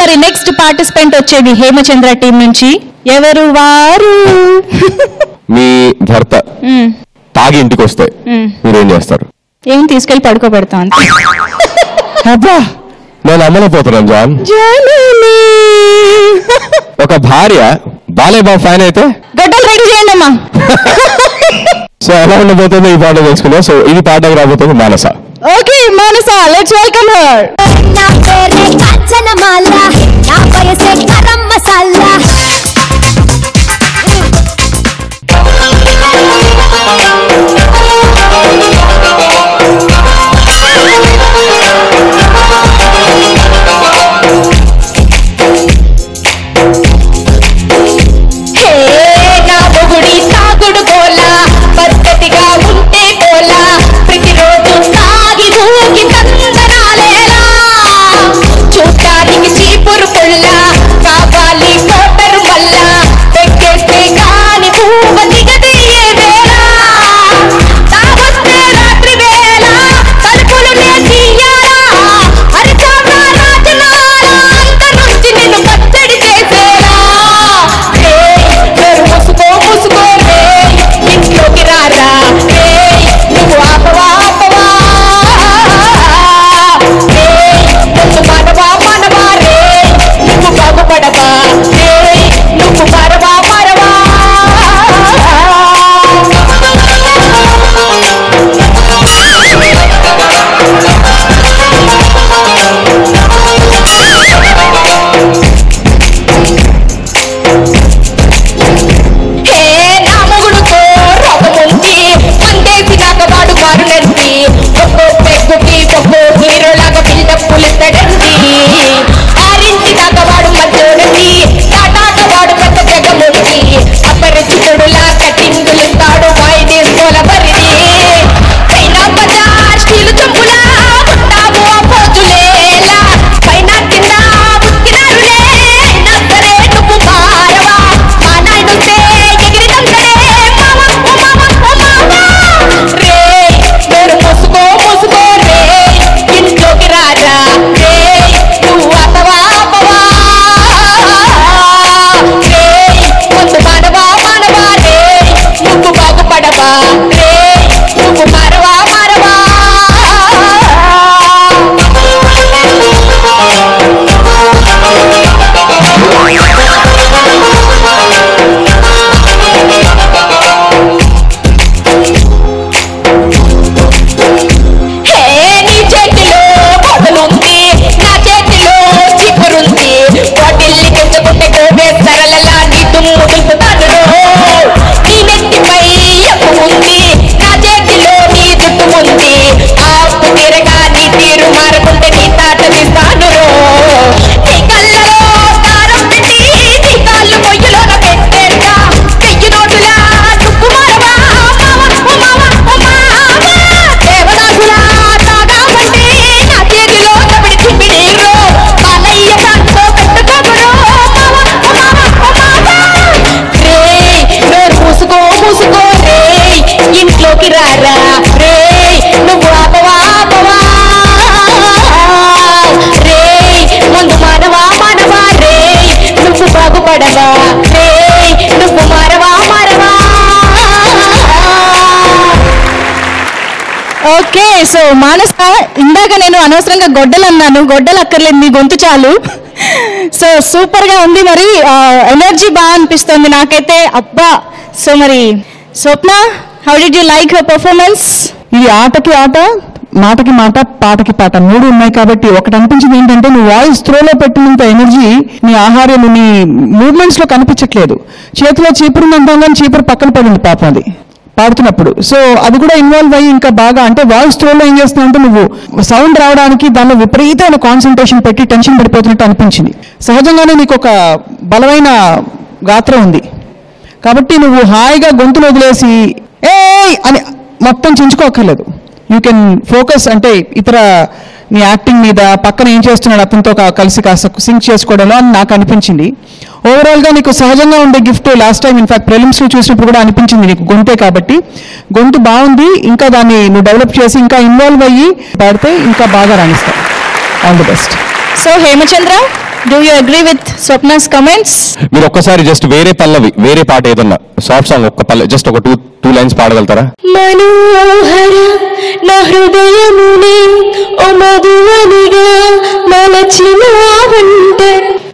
మరి next participant వచ్చేది Hemachandra team నుంచి. ఎవరు వారు? మీ భర్త తాగి ఇంటికి వస్తే మీరేం చేస్తారు? ఏం తీసుకెళ్లి పడుకోబెడతా అంత. అబ్బా నేను అమ్మలేకపోతున్నాను జాన్. ఒక భార్య బాలేబాబు ఫ్యాన్ అయితే గడ్డలు రెడీ చేయండి అమ్మా. సో ఎలా ఉండబోతుందో ఈ పాట తెలుసుకుందాం. సో ఇది పాటకు రాబోతుంది Manasa. Okay Manasa, let's welcome her. నా పేరే కాంచనమాల, నా వయసే గరం మసాలా. ఓకే, సో మానస, ఇందాక నేను అనవసరంగా గొడ్డలు అన్నాను. గొడ్డలు అక్కర్లేదు, మీ గొంతు చాలు. సో సూపర్ గా ఉంది, మరి ఎనర్జీ బాగా అనిపిస్తుంది నాకైతే. అబ్బా. సో మరి Swapna, how did you like her performance? ఇది ఆటకి ఆట, మాటకి మాట, పాటకి పాట, మూడు ఉన్నాయి కాబట్టి ఒకటి అనిపించింది ఏంటంటే, నువ్వు వాయిస్ త్రోలో పెట్టినంత ఎనర్జీ నీ ఆహార్యం, నీ మూవ్మెంట్స్ లో కనిపించట్లేదు. చేతిలో చీపురు అంటాం కానీ చీపురు పక్కన పడింది పాపం అది పాడుతున్నప్పుడు. సో అది కూడా ఇన్వాల్వ్ అయ్యి ఇంకా బాగా, అంటే వాయిస్ త్రోలో ఏం చేస్తున్నావు, నువ్వు సౌండ్ రావడానికి దానిలో విపరీతమైన కాన్సన్ట్రేషన్ పెట్టి టెన్షన్ పడిపోతున్నట్టు అనిపించింది. సహజంగానే నీకు ఒక బలమైన గాత్రం ఉంది కాబట్టి నువ్వు హాయిగా గొంతును వదిలేసి ఏ అని మొత్తం చించుకోక్కర్లేదు. యూ కెన్ ఫోకస్, అంటే ఇతర నీ యాక్టింగ్ మీద, పక్కన ఏం చేస్తున్నాడు అతనితో కలిసి కాస్త సింక్ చేసుకోవడంలో అని నాకు అనిపించింది. ఓవరాల్గా నీకు సహజంగా ఉండే గిఫ్ట్. లాస్ట్ టైం ఇన్ఫాక్ట్ ప్రిలిమ్స్లో చూసినప్పుడు కూడా అనిపించింది నీకు గొంతే కాబట్టి. గొంతు బాగుంది, ఇంకా దాన్ని నువ్వు డెవలప్ చేసి ఇంకా ఇన్వాల్వ్ అయ్యి పాడితే ఇంకా బాగా రాణిస్తావు. All the best. So Hemachandra, do you agree with Swapna's comments? మీరు ఒక్కసారి జస్ట్ వేరే పల్లవి, వేరే పాట ఏదన్నా సాఫ్ట్ సాంగ్ ఒక్క పల్లవి జస్ట్ ఒక టూ లైన్స్ పాడగలుగుతారా? మనోహర నా హృదయమునే ఓ మధువనిగా మలచినావంటే.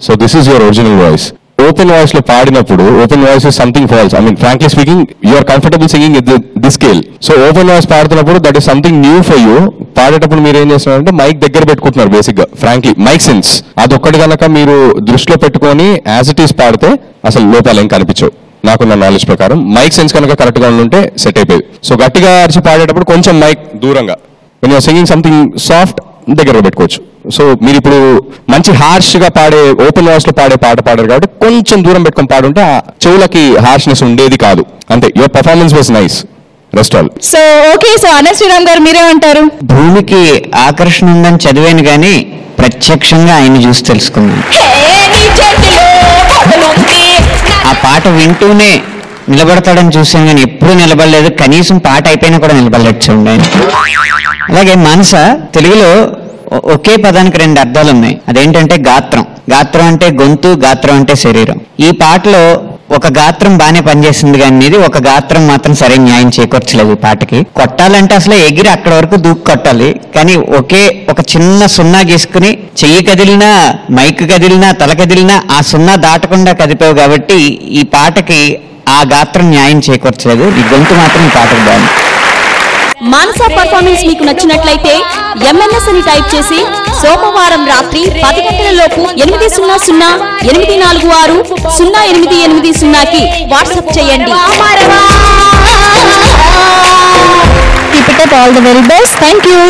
So this is your original voice. Open voice లో పాడినప్పుడు open voice is something false. I mean frankly speaking you are comfortable singing with this scale. So open voice పాడుతున్నప్పుడు that is something new for you. పాడేటప్పుడు మీరు ఏం చేస్తున్నారంటే mic దగ్గర పెట్టుకుంటున్నారు basic గా. ఫ్రాంక్లీ మైక్ సెన్స్ అదొక్కటి కనుక మీరు దృష్టిలో పెట్టుకొని యాజ్ ఇట్ ఈస్ పాడితే అసలు లోపాలు ఏం కనిపించవు. నాకున్న నాలెడ్జ్ ప్రకారం మైక్ సెన్స్ కనుక కరెక్ట్ గా ఉంటే సెట్ అయిపోయింది. సో గట్టిగా అరిచి పాడేటప్పుడు కొంచెం మైక్ దూరంగా, when you're singing something soft దగ్గర పెట్టుకోవచ్చు. సో మీరు ఇప్పుడు మంచి హార్ష్ గా పాడే ఓపెన్ వాయిస్ లో పాడే పాట పాడారు కాబట్టి కొంచెం దూరం పెట్టుకొని పాడుంటే ఆ చెవులకి హార్ష్నెస్ ఉండేది కాదు. అంతే. Your performance was nice. Rest all. So okay. So Anant Sriram గారు మీరేమంటారు? భూమికి ఆకర్షణ ఉందని చదివాను కానీ ప్రత్యక్షంగా ఆయన చూసి తెలుసుకున్నాను. ఆ పాట వింటూనే నిలబడతాడని చూసాను కానీ ఎప్పుడూ నిలబడలేదు. కనీసం పాట అయిపోయినా కూడా నిలబడలేదు చూడండి. అలాగే మనస తెలుగులో ఒకే పదానికి రెండు అర్థాలు ఉన్నాయి. అదేంటంటే గాత్రం. గాత్రం అంటే గొంతు, గాత్రం అంటే శరీరం. ఈ పాటలో ఒక గాత్రం బాగానే పనిచేసింది కానీ ఒక గాత్రం మాత్రం సరైన న్యాయం చేకూర్చలేదు ఈ పాటకి. కొట్టాలంటే అసలు ఎగిరి అక్కడ వరకు దూకి కొట్టాలి, కానీ ఒక చిన్న సున్నా గీసుకుని చెయ్యి కదిలినా, మైక్ కదిలినా, తల కదిలినా ఆ సున్నా దాటకుండా కదిపావు కాబట్టి ఈ పాటకి ఆ గాత్రం న్యాయం చేకూర్చలేదు. ఈ గొంతు మాత్రం ఈ పాటకు బాగుంది. మానస పర్ఫార్మెన్స్ మీకు నచ్చినట్లయితే MNS అని టైప్ చేసి సోమవారం రాత్రి 10 గంటలలోపు 808460880కి వాట్సాప్ చేయండి. Keep it up. All the very best. Thank you.